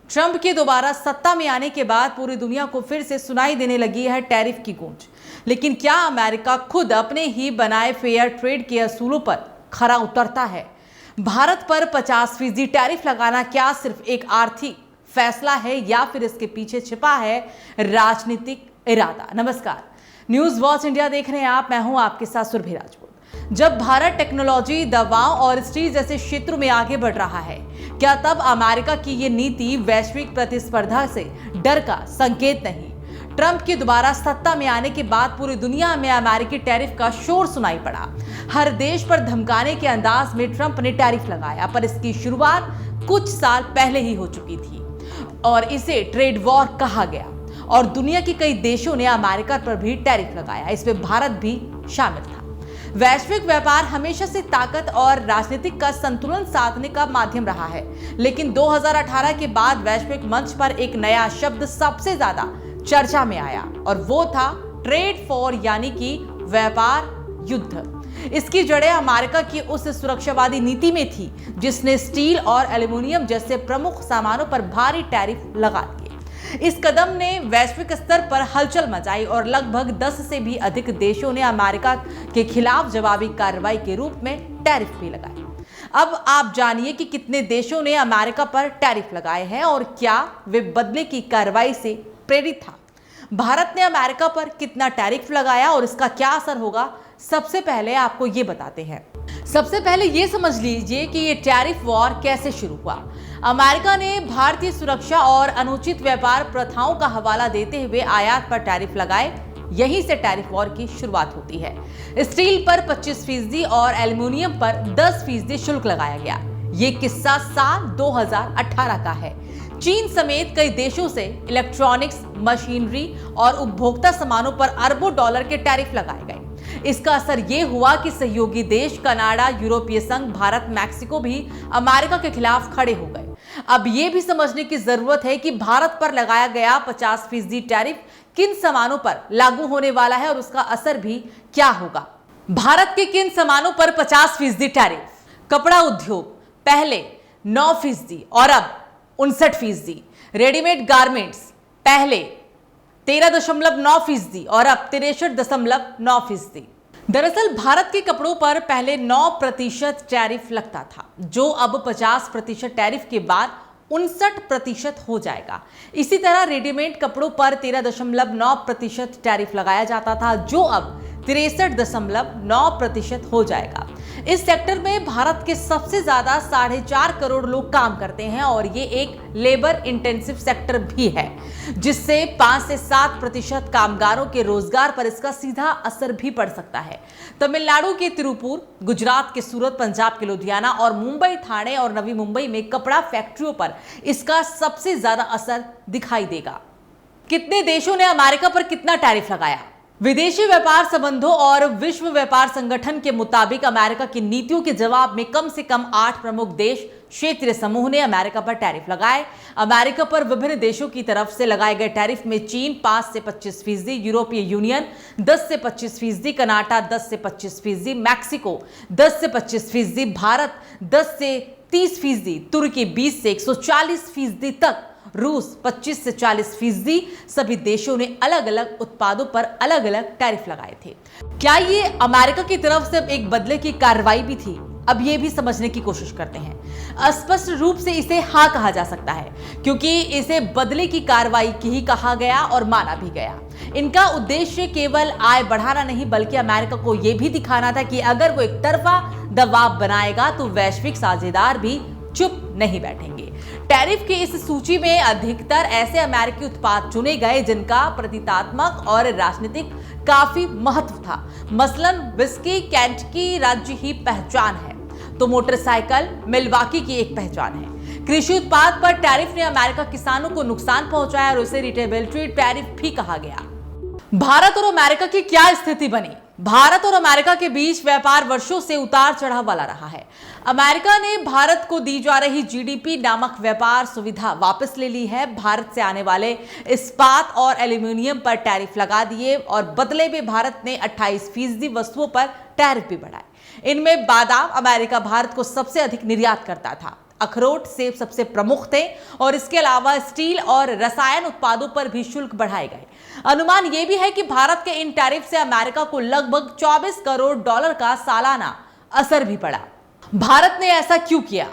Trump के दोबारा सत्ता में आने के बाद पूरी दुनिया को फिर से सुनाई देने लगी है टैरिफ की गूंज। लेकिन क्या अमेरिका खुद अपने ही बनाए फेयर ट्रेड के असूलों पर खरा उतरता है? भारत पर 50% टैरिफ लगाना क्या सिर्फ एक आर्थिक फैसला है या फिर इसके पीछे छिपा है राजनीतिक इरादा? नमस्कार, न्यूज वॉच इंडिया देख रहे हैं आप। मैं हूं आपके साथ सुरभि राजपूत। जब भारत टेक्नोलॉजी, दवाओं और स्टील जैसे क्षेत्रों में आगे बढ़ रहा है, क्या तब अमेरिका की ये नीति वैश्विक प्रतिस्पर्धा से डर का संकेत नहीं? ट्रंप के दोबारा सत्ता में आने के बाद पूरी दुनिया में अमेरिकी टैरिफ का शोर सुनाई पड़ा। हर देश पर धमकाने के अंदाज में ट्रंप ने टैरिफ लगाया, पर इसकी शुरुआत कुछ साल पहले ही हो चुकी थी और इसे ट्रेड वॉर कहा गया और दुनिया के कई देशों ने अमेरिका पर भी टैरिफ लगाया। इसमें भारत भी शामिल था। वैश्विक व्यापार हमेशा से ताकत और राजनीतिक का संतुलन साधने का माध्यम रहा है, लेकिन 2018 के बाद वैश्विक मंच पर एक नया शब्द सबसे ज्यादा चर्चा में आया और वो था ट्रेड वॉर, यानी कि व्यापार युद्ध। इसकी जड़ें अमेरिका की उस सुरक्षावादी नीति में थी जिसने स्टील और एल्यूमिनियम जैसे प्रमुख सामानों पर भारी टैरिफ लगा दिए। इस कदम ने वैश्विक स्तर पर हलचल मचाई और लगभग 10 से भी अधिक देशों ने अमेरिका के खिलाफ जवाबी कार्रवाई के रूप में टैरिफ भी लगाए। अब आप जानिए कि कितने देशों ने अमेरिका पर टैरिफ लगाए हैं और क्या वे बदले की कार्रवाई से प्रेरित था। भारत ने अमेरिका पर कितना टैरिफ लगाया और इसका क्या असर होगा, सबसे पहले आपको ये बताते हैं। सबसे पहले ये समझ लीजिए कि ये टैरिफ वॉर कैसे शुरू हुआ। अमेरिका ने भारतीय सुरक्षा और अनुचित व्यापार प्रथाओं का हवाला देते हुए आयात पर टैरिफ लगाए। यहीं से टैरिफ वॉर की शुरुआत होती है। स्टील पर 25% और एल्यूमिनियम पर 10% शुल्क लगाया गया। ये किस्सा साल 2018 का है। चीन समेत कई देशों से इलेक्ट्रॉनिक्स, मशीनरी और उपभोक्ता सामानों पर अरबों डॉलर के टैरिफ लगाए गए। इसका असर यह हुआ कि सहयोगी देश कनाडा, यूरोपीय संघ, भारत, मैक्सिको भी अमेरिका के खिलाफ खड़े हो गए। अब यह भी समझने की जरूरत है कि भारत पर लगाया गया 50% टैरिफ किन सामानों पर लागू होने वाला है और उसका असर भी क्या होगा। भारत के किन सामानों पर 50% टैरिफ? कपड़ा उद्योग पहले 9% और अब 59%। रेडीमेड गारमेंट्स पहले 13.9% और अब 63.9%। दरअसल भारत के कपड़ों पर पहले 9% टैरिफ लगता था, जो अब 50% टैरिफ के बाद 59% हो जाएगा। इसी तरह रेडीमेड कपड़ों पर 13.9% टैरिफ लगाया जाता था, जो अब 63.9% हो जाएगा। इस सेक्टर में भारत के सबसे ज्यादा 4.5 करोड़ लोग काम करते हैं और ये एक लेबर इंटेंसिव सेक्टर भी है, जिससे 5 से 7% कामगारों के रोजगार पर इसका सीधा असर भी पड़ सकता है। तमिलनाडु के तिरुपुर, गुजरात के सूरत, पंजाब के लुधियाना और मुंबई, ठाणे और नवी मुंबई में कपड़ा फैक्ट्रियों पर इसका सबसे ज्यादा असर दिखाई देगा। कितने देशों ने अमेरिका पर कितना टैरिफ लगाया? विदेशी व्यापार संबंधों और विश्व व्यापार संगठन के मुताबिक अमेरिका की नीतियों के जवाब में कम से कम 8 प्रमुख देश क्षेत्रीय समूह ने अमेरिका पर टैरिफ लगाए। अमेरिका पर विभिन्न देशों की तरफ से लगाए गए टैरिफ में चीन 5 से 25%, यूरोपीय यूनियन 10 से 25%, कनाडा 10 से 25%, मैक्सिको 10 से 25%, भारत 10 से 30%, तुर्की 20 से 140% तक, रूस 25 से 40%। सभी देशों ने अलग अलग उत्पादों पर अलग अलग टैरिफ लगाए थे। क्या ये अमेरिका की तरफ से एक बदले की कार्रवाई भी थी? अब ये भी समझने की कोशिश करते हैं। स्पष्ट रूप से इसे हाँ कहा जा सकता है, क्योंकि इसे बदले की कार्रवाई की ही कहा गया और माना भी गया। इनका उद्देश्य केवल आय बढ़ाना नहीं, बल्कि अमेरिका को यह भी दिखाना था कि अगर वो एक तरफा दबाव बनाएगा तो वैश्विक साझेदार भी चुप नहीं बैठेंगे। टैरिफ की इस सूची में अधिकतर ऐसे अमेरिकी उत्पाद चुने गए जिनका प्रतीकात्मक और राजनीतिक काफी महत्व था। मसलन विस्की केंटकी राज्य ही पहचान है, तो मोटरसाइकिल मिल्वाकी की एक पहचान है। कृषि उत्पाद पर टैरिफ ने अमेरिका किसानों को नुकसान पहुंचाया और उसे रिटेबिलिटी टैरिफ भी कहा गया। भारत और अमेरिका की क्या स्थिति बनी? भारत और अमेरिका के बीच व्यापार वर्षों से उतार चढ़ाव वाला रहा है। अमेरिका ने भारत को दी जा रही जीडीपी नामक व्यापार सुविधा वापस ले ली है। भारत से आने वाले इस्पात और एल्यूमिनियम पर टैरिफ लगा दिए और बदले में भारत ने 28% वस्तुओं पर टैरिफ भी बढ़ाए। इनमें बादाम अमेरिका भारत को सबसे अधिक निर्यात करता था। अखरोट, सेब सबसे प्रमुख थे और इसके अलावा स्टील और रसायन उत्पादों पर भी शुल्क बढ़ाए गए। अनुमान यह भी है कि भारत के इन टैरिफ से अमेरिका को लगभग 24 करोड़ डॉलर का सालाना असर भी पड़ा। भारत ने ऐसा क्यों किया?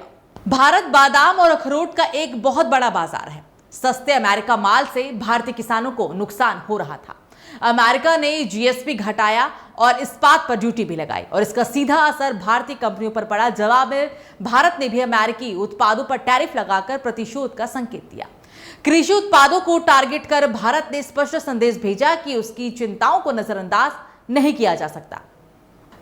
भारत बादाम और अखरोट का एक बहुत बड़ा बाजार है। सस्ते अमेरिका माल से भारतीय किसानों को नुकसान हो रहा था। अमेरिका ने जीएसपी घटाया और इस्पात पर ड्यूटी भी लगाई और इसका सीधा असर भारतीय कंपनियों पर पड़ा। जवाब में भारत ने भी अमेरिकी उत्पादों पर टैरिफ लगाकर प्रतिशोध का संकेत दिया। कृषि उत्पादों को टारगेट कर भारत ने स्पष्ट संदेश भेजा कि उसकी चिंताओं को नजरअंदाज नहीं किया जा सकता।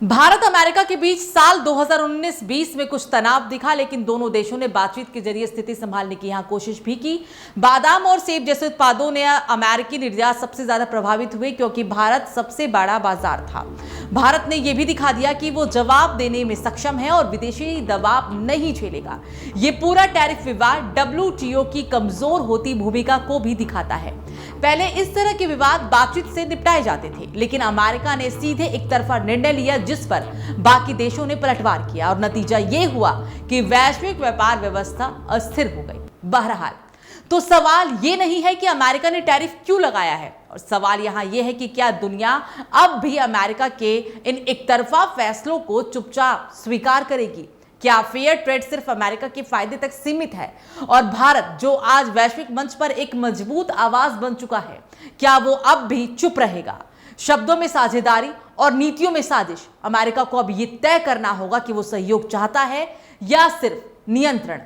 भारत अमेरिका के बीच साल 2019-20 में कुछ तनाव दिखा, लेकिन दोनों देशों ने बातचीत के जरिए स्थिति संभालने की यहां कोशिश भी की। बादाम और सेब जैसे उत्पादों ने अमेरिकी निर्यात सबसे ज्यादा प्रभावित हुए क्योंकि भारत सबसे बड़ा बाजार था। भारत ने यह भी दिखा दिया कि वो जवाब देने में सक्षम है और विदेशी दबाव नहीं झेलेगा। ये पूरा टैरिफ विवाद WTO की कमजोर होती भूमिका को भी दिखाता है। पहले इस तरह के विवाद बातचीत से निपटाए जाते थे, लेकिन अमेरिका ने सीधे एक तरफा निर्णय लिया जिस पर बाकी देशों ने पलटवार किया और नतीजा यह हुआ कि वैश्विक व्यापार व्यवस्था अस्थिर हो गई। बहरहाल तो सवाल यह नहीं है कि अमेरिका ने टैरिफ क्यों लगाया है, और सवाल यहां यह है कि क्या दुनिया अब भी अमेरिका के इन एक तरफा फैसलों को चुपचाप स्वीकार करेगी? क्या फेयर ट्रेड सिर्फ अमेरिका के फायदे तक सीमित है और भारत, जो आज वैश्विक मंच पर एक मजबूत आवाज बन चुका है, क्या वो अब भी चुप रहेगा? शब्दों में साझेदारी और नीतियों में साजिश। अमेरिका को अब यह तय करना होगा कि वो सहयोग चाहता है या सिर्फ नियंत्रण।